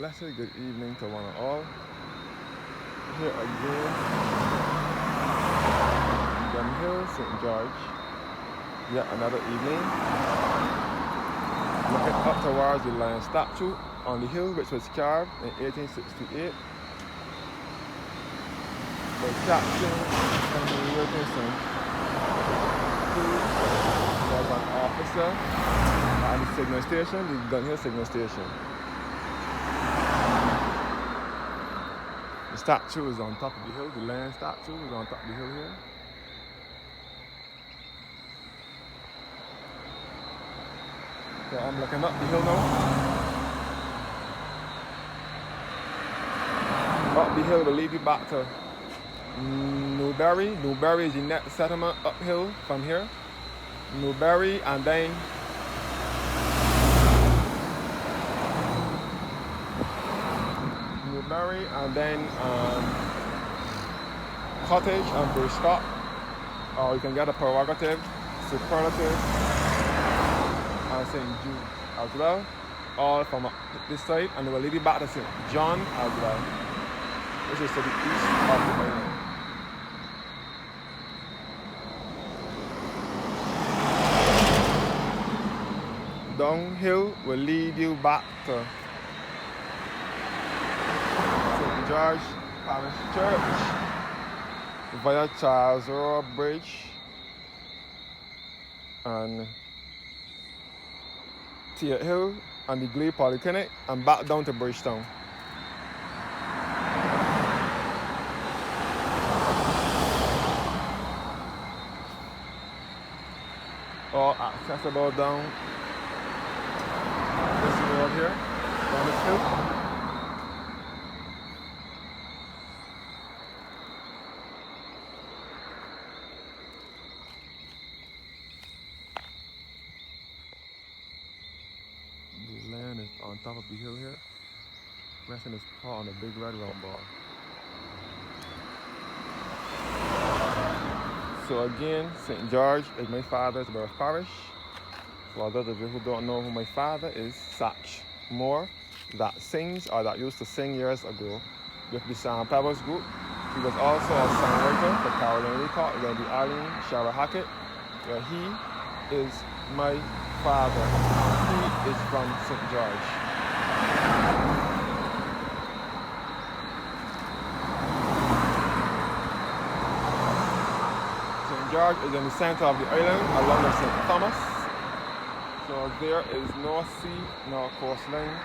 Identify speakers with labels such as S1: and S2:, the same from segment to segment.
S1: blessed good evening to one and all. Here again, Gun Hill, St. George. Yet another evening. Looking up towards the lion statue on the hill which was carved in 1868 by Captain Henry Wilkinson, who was an officer at the signal station, the Gun Hill signal station. The statue is on top of the hill, the lion statue is on top of the hill here. So I'm looking up the hill now. Up the hill will lead you back to Newberry. Newberry is the next settlement uphill from here. Newberry and then Cottage and Bushcock. Or you can get a prerogative, superlative, and St. Jude as well, all from this side, and they will lead you back to St. John as well, which is to the east of the island. Downhill will lead you back to St. George Parish Church via Charles Road Bridge and Tia Hill and the Glebe Polyclinic and back down to Bridgetown. All accessible down this road here, down this hill. The land is on top of the hill here, resting his paw on a big red round ball. So again, St. George is my father's birth parish. For those of you who don't know who my father is, Satch Moore, that sings, or that used to sing years ago with the Sam Pebbles group. He was also a songwriter for Caroline Leacock and the Arlene Shara Hackett, where he is my father. He is from St. George. St. George is in the center of the island along with St. Thomas. So there is no sea nor coastline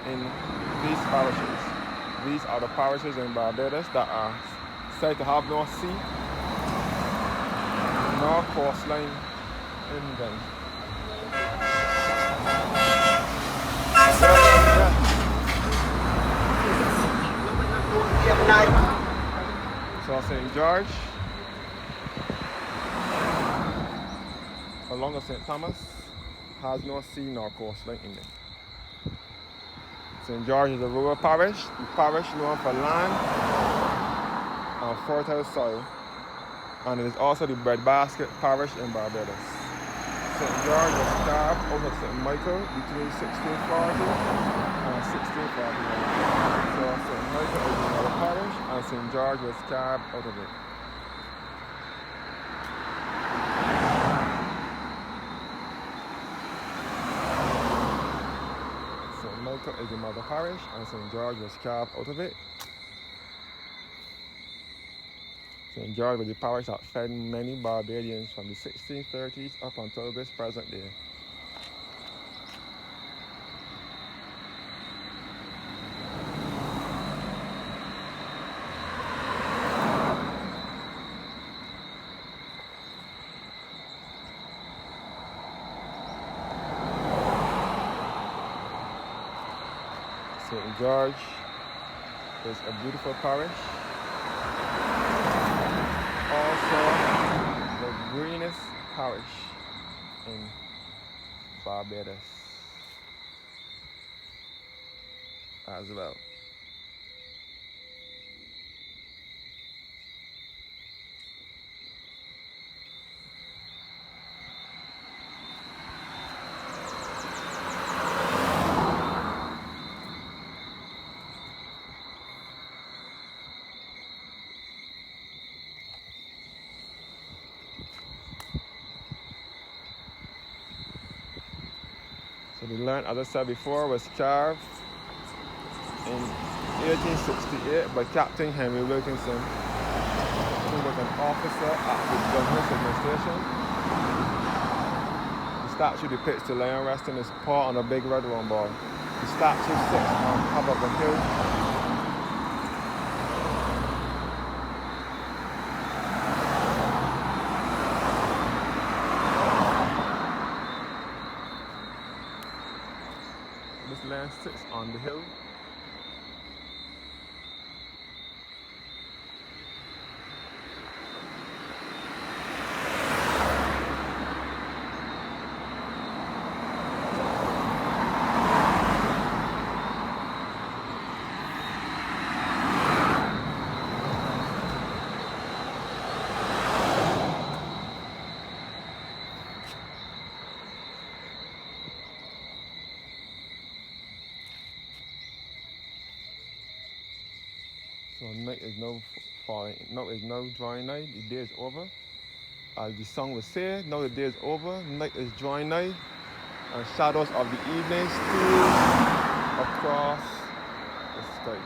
S1: in these parishes. These are the parishes in Barbados that are said to have no sea nor coastline in them. So St. George, along with St. Thomas, has no sea nor coastline in it. St. George is a rural parish, the parish known for land and fertile soil, and it is also the breadbasket parish in Barbados. St. George was carved out of St. Michael between 1640 and 1641. So St. Michael is another parish, and St. George was carved out of it. Is the mother parish, and St. George was carved out of it. St. George was the parish that fed many Barbadians from the 1630s up until this present day. St. George is a beautiful parish. Also, the greenest parish in Barbados as well. we learned, as I said before, was carved in 1868 by Captain Henry Wilkinson, who was an officer at the Government Administration. The statue depicts the lion resting his paw on a big red round ball. The statue sits on top of a hill. This lion sits on the hill. So night is now falling. Now is now drawing night. The day is over. As the song will say, now the day is over. Night is drawing night, and shadows of the evening steal across the sky.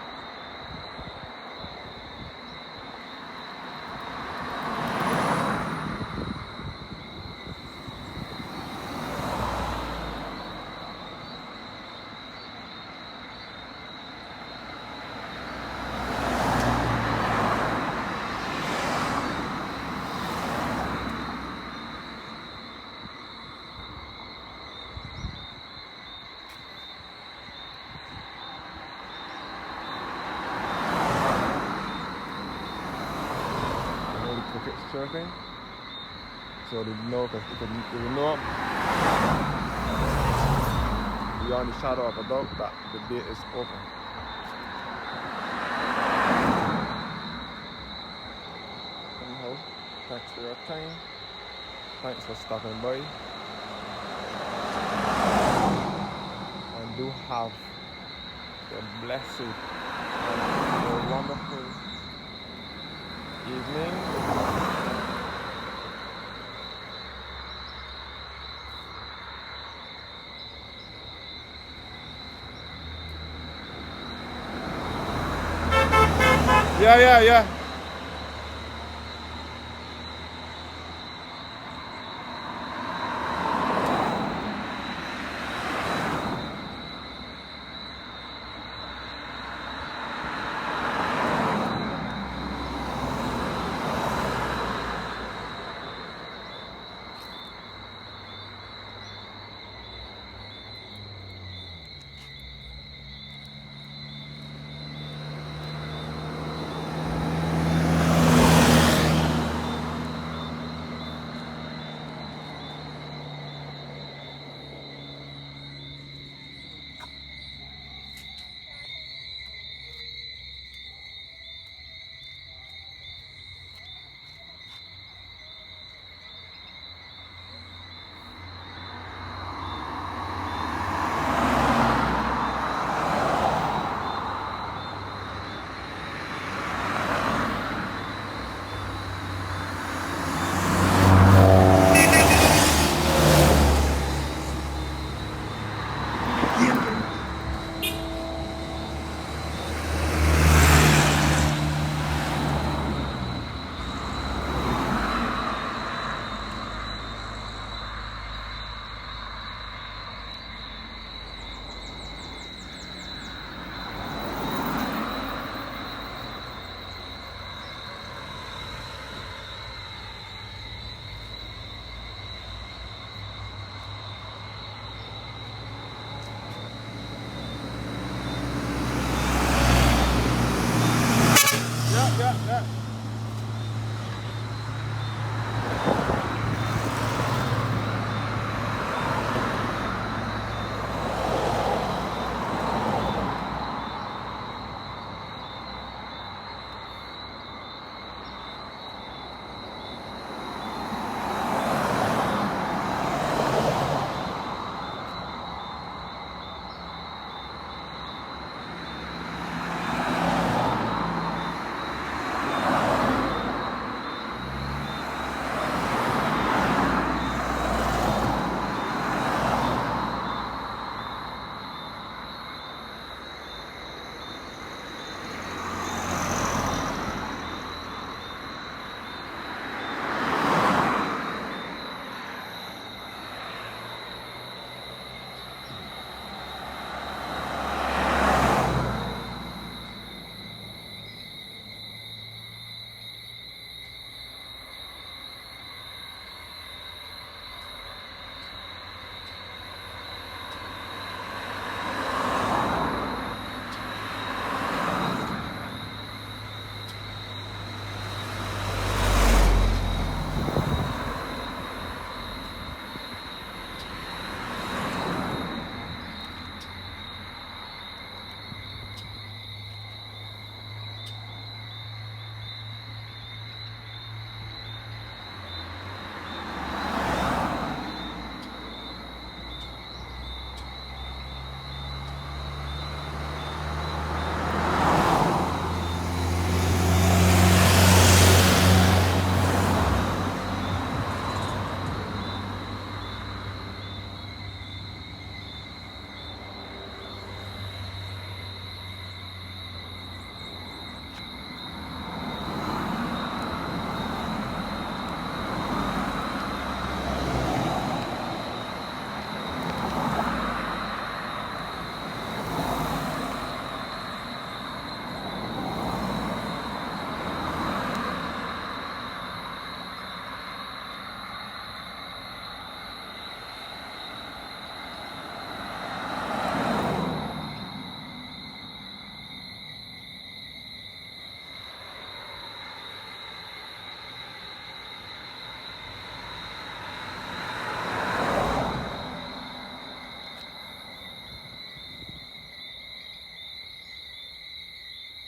S1: Crickets chirping, so they know, because they will know beyond the shadow of a doubt that the day is open. Anyhow, thanks for your time. Thanks for stopping by. And do have a blessed and a wonderful evening. Yeah.